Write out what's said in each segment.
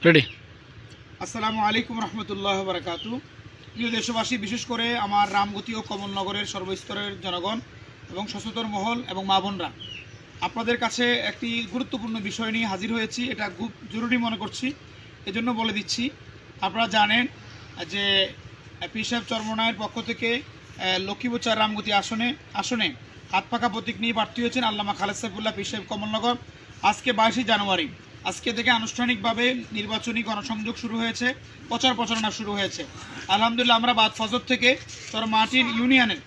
Ready. আসসালামু আলাইকুম রহমতুল্লাহ বারাকাতু। প্রিয় দেশবাসী, বিশেষ করে আমার রামগতি ও কমলনগরের সর্বস্তরের জনগণ এবং সচেতন মহল এবং মা বোনরা, আপনাদের কাছে একটি গুরুত্বপূর্ণ বিষয় নিয়ে হাজির হয়েছি। এটা খুব জরুরি মনে করছি, এজন্য বলে দিচ্ছি। আপনারা জানেন যে পীর সাহেব চরমনায়ের পক্ষ থেকে লক্ষ্মীবোচার রামগতি আসনে হাত পাকা প্রতীক নিয়ে প্রার্থী হয়েছেন আল্লামা খালেদ সাইফুল্লাহ পীর সাহেব কমলনগর। আজকে 22 জানুয়ারি, আজকে থেকে আনুষ্ঠানিকভাবে নির্বাচনী গণসংযোগ শুরু হয়েছে, প্রচার প্রচারণা শুরু হয়েছে। আলহামদুলিল্লাহ, আমরা বাদ ফজর থেকে চরমাটির ইউনিয়নের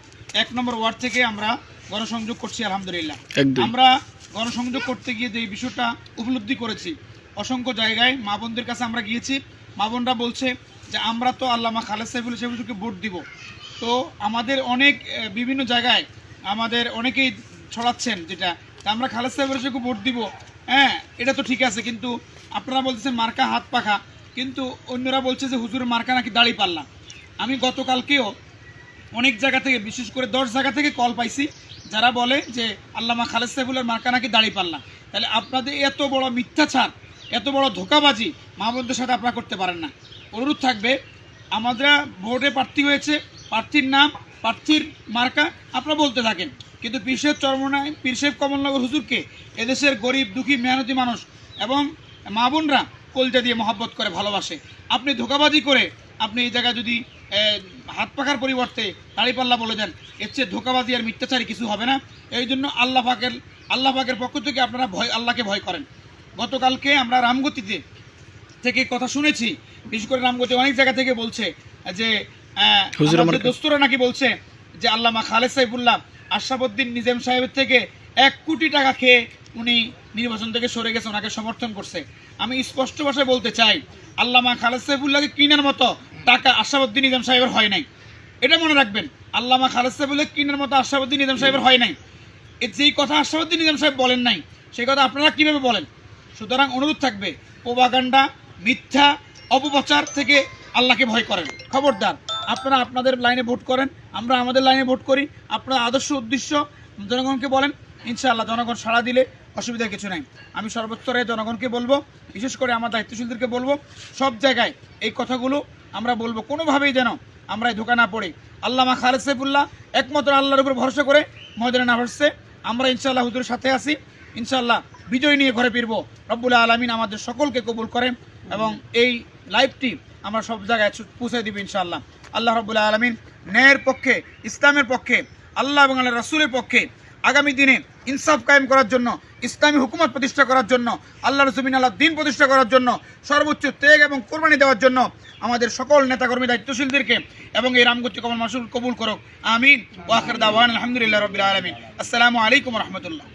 1 নম্বর ওয়ার্ড থেকে আমরা গণসংযোগ করছি। আলহামদুলিল্লাহ, আমরা গণসংযোগ করতে গিয়ে যে বিষয়টা উপলব্ধি করেছি, অসংখ্য জায়গায় মা বোনদের কাছে আমরা গিয়েছি। মা বোনরা বলছে যে আমরা তো আল্লামা খালেদ সাইফুল্লাহ সাহেবকে ভোট দিব, তো আমাদের অনেক বিভিন্ন জায়গায় আমাদের অনেকেই ছড়াচ্ছেন যেটা আমরা খালেদ সাহেবের ভোট দিব। হ্যাঁ, এটা তো ঠিক আছে, কিন্তু আপনারা বলতেছেন মার্কা হাত পাখা, কিন্তু অন্যরা বলছে যে হুজুরের মার্কা নাকি দাড়ি পাল্লা। আমি গতকালকেও অনেক জায়গা থেকে, বিশেষ করে 10 জায়গা থেকে কল পাইছি যারা বলে যে আল্লামা খালেদ সাইফুল্লাহর মার্কা নাকি দাড়ি পাল্লা। তাহলে আপনাদের এত বড় মিথ্যাচার, এত বড় ধোঁকাবাজি মা বোনদের সাথে আপনারা করতে পারেন না। অনুরোধ থাকবে, আমরা ভোটে প্রার্থী হয়েছে, প্রার্থীর নাম, প্রার্থীর মার্কা আপনারা বলতে থাকেন, কিন্তু পীর সাহেব চরমনায় পীর সাহেব কমলনগর হুজুরকে এদেশের গরিব দুঃখী মেহনতি মানুষ এবং মা বোনরা কলজা দিয়ে মহব্বত করে ভালোবাসে। আপনি ধোঁকাবাজি করে আপনি এই জায়গায় যদি হাত পাখার পরিবর্তে দাড়িপাল্লা বলে দেন, এর চেয়ে ধোঁকাবাজি আর মিথ্যাচারী কিছু হবে না। এই জন্য আল্লাহ পাকের পক্ষ থেকে আপনারা আল্লাহকে ভয় করেন। গতকালকে আমরা রামগতিতে থেকে কথা শুনেছি, বিশেষ করে রামগতি অনেক জায়গা থেকে বলছে যে দোস্তরা নাকি বলছে যে আল্লামা খালেদ সাইফুল্লাহ আশরাফউদ্দিন নিজাম সাহেবের থেকে 1 কোটি টাকা খেয়ে উনি নির্বাচন থেকে সরে গেছে, ওনাকে সমর্থন করছে। আমি স্পষ্ট ভাষায় বলতে চাই, আল্লামা খালেদ সাইফুল্লাহকে কিনার মতো টাকা আশরাফউদ্দিন নিজাম সাহেবের হয় নাই, এটা মনে রাখবেন। আল্লামা খালেদ সাইফুল্লাহ কিনার মতো আশরাফউদ্দিন নিজাম সাহেবের হয় নাই। যেই কথা আশরাফউদ্দিন নিজাম সাহেব বলেন নাই, সেই কথা আপনারা কিভাবে বলেন? সুতরাং অনুরোধ থাকবে, প্রোপাগান্ডা, মিথ্যা, অপপ্রচার থেকে আল্লাহকে ভয় করেন। খবরদার, আপনারা আপনাদের লাইনে ভোট করেন, আমরা আমাদের লাইনে ভোট করি। আপনার আদর্শ উদ্দেশ্য জনগণকে বলেন, ইনশাআল্লাহ জনগণ সাড়া দিলে অসুবিধার কিছু নাই। আমি সর্বস্তরে জনগণকে বলবো, বিশেষ করে আমার দায়িত্বশীলদেরকে বলবো, সব জায়গায় এই কথাগুলো আমরা বলবো, কোনোভাবেই যেন আমরা এই ধোঁকা না পড়ি। আল্লামা খালেদ সাইফুল্লাহ একমাত্র আল্লাহর উপর ভরসা করে ময়দানে না ভাসছে। আমরা ইনশাআল্লাহ হুজুরের সাথে আছি, ইনশাআল্লাহ বিজয় নিয়ে ঘরে ফিরবো। রব্বুল আলামিন আমাদের সকলকে কবুল করেন এবং এই লাইভটি আমরা সব জায়গায় পৌঁছে দিব ইনশাআল্লাহ। আল্লাহ রব্বুল আলামিন ন্যায়ের পক্ষে, ইসলামের পক্ষে, আল্লাহ এবং আল্লাহ রাসূলের পক্ষে আগামী দিনে ইনসাফ কায়েম করার জন্য, ইসলামী হুকুমত প্রতিষ্ঠা করার জন্য, আল্লাহর জমিন আল্লাহ দ্বীন প্রতিষ্ঠা করার জন্য সর্বোচ্চ ত্যাগ এবং কোরবানি দেওয়ার জন্য আমাদের সকল নেতাকর্মী দায়িত্বশীলদেরকে এবং এই রামগতি কমল মাসুল কবুল করুক। আমিন। ওয়া আখির দাওয়ানা আলহামদুলিল্লাহি রাব্বিল আলামিন। আসসালামু আলাইকুম ওয়া রাহমাতুল্লাহ।